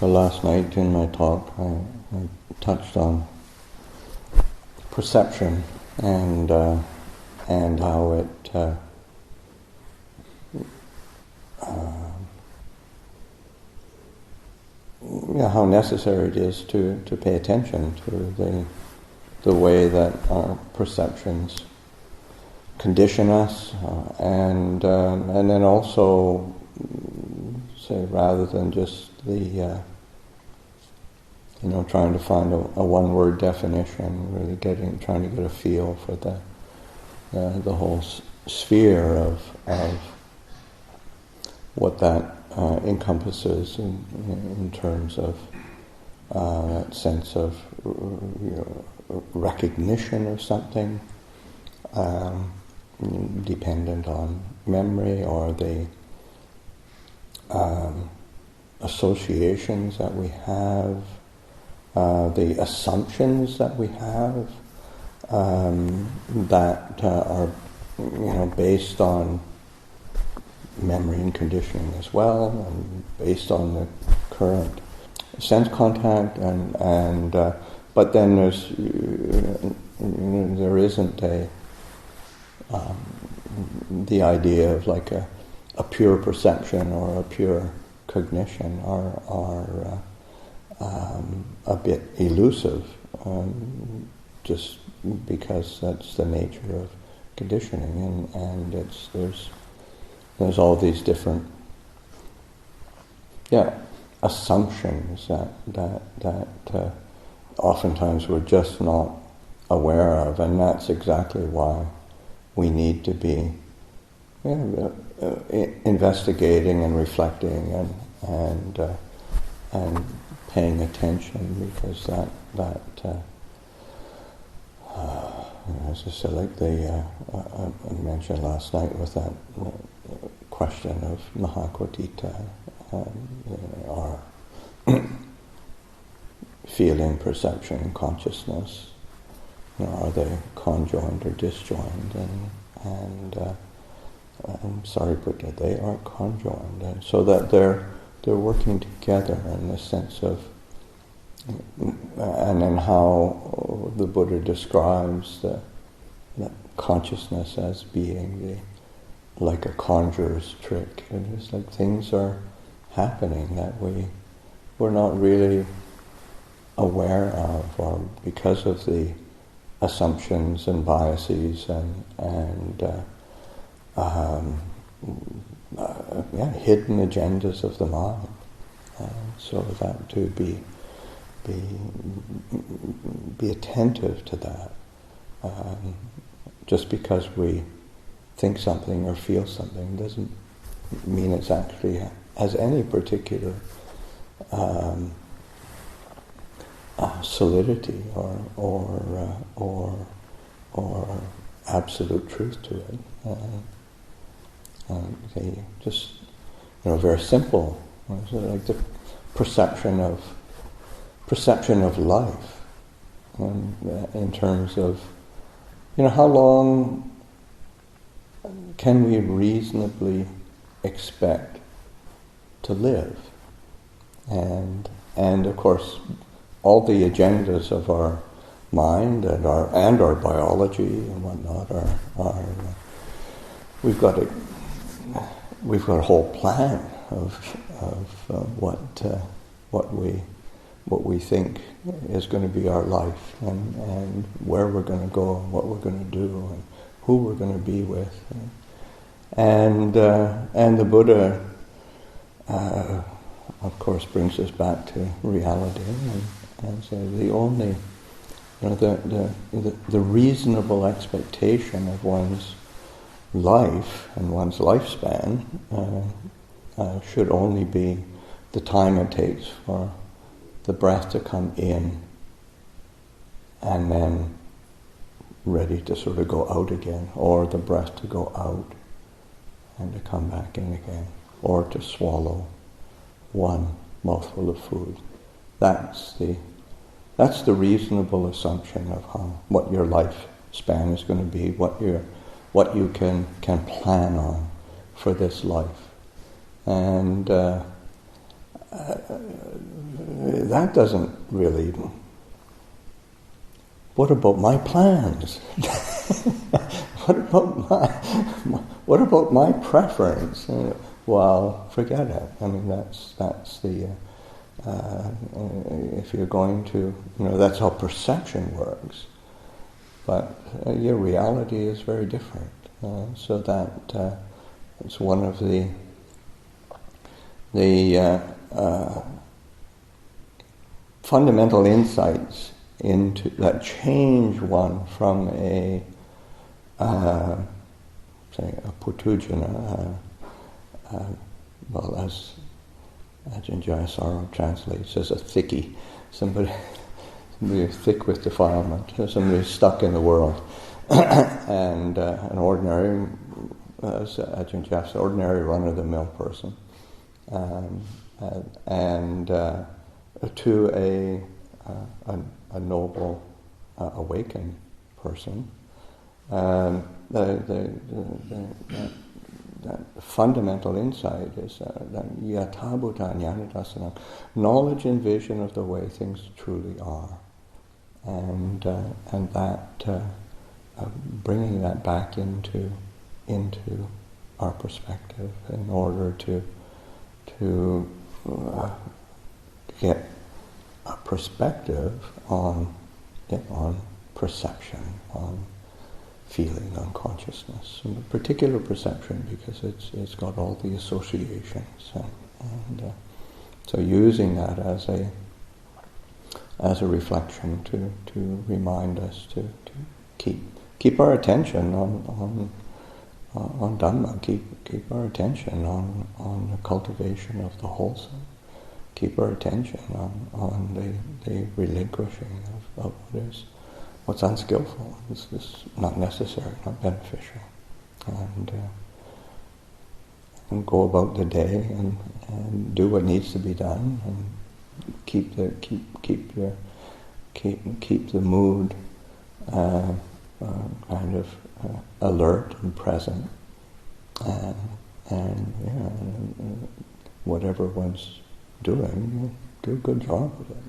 So last night in my talk, I touched on perception and how it how necessary it is to pay attention to the way that our perceptions condition us, and then also say, rather than just the trying to find a one-word definition, really trying to get a feel for the whole sphere of what that encompasses in terms of that sense of recognition of something, dependent on memory or the associations that we have, the assumptions that we have that are based on memory and conditioning as well, and based on the current sense contact, and but then there isn't the idea of like a pure perception or a pure cognition are a bit elusive, just because that's the nature of conditioning, and there's all these different assumptions that oftentimes we're just not aware of, and that's exactly why we need to be investigating and reflecting and paying attention, because that as I said, like I mentioned last night with that question of Mahakotita, our feeling, perception, and consciousness, are they conjoined or disjoined? And I'm sorry, but they are conjoined, and so that they're working together in the sense of, and then how the Buddha describes the consciousness as being like a conjurer's trick. And it's like things are happening that we're not really aware of, or because of the assumptions and biases and hidden agendas of the mind. So that to be attentive to that. Just because we think something or feel something doesn't mean it's actually has any particular solidity or absolute truth to it. They just very simple, like the perception of life, in terms of how long can we reasonably expect to live, and of course all the agendas of our mind and our biology and whatnot are we've got a whole plan of what we think is going to be our life, and where we're going to go, and what we're going to do, and who we're going to be with, and the Buddha, of course, brings us back to reality, and so the only the reasonable expectation of one's life and one's lifespan should only be the time it takes for the breath to come in and then ready to sort of go out again, or the breath to go out and to come back in again, or to swallow one mouthful of food. That's the reasonable assumption of what your lifespan is going to be, what you can plan on for this life, and that doesn't really. What about my plans? What about my preference? Well, forget it. I mean, that's the. If you're going to, that's how perception works. But your reality is very different. So that it's one of the fundamental insights into that change one from say a putujana, well, as Ajahn translates as a thickie, somebody thick with defilement, somebody who's stuck in the world, and an ordinary, as Ajahn says, ordinary run-of-the-mill person, and to a noble, awakened person. That fundamental insight is that yatabhuta jnanadassana, knowledge and vision of the way things truly are, and that bringing that back into our perspective in order to get a perspective on perception, on feeling, on consciousness, and a particular perception because it's got all the associations, and so using that as a reflection to remind us to keep our attention on Dhamma, keep our attention on the cultivation of the wholesome, keep our attention on the relinquishing of what's unskillful, is not necessary, not beneficial, and go about the day and do what needs to be done, and keep the mood kind of alert and present, and whatever one's doing, do a good job of it.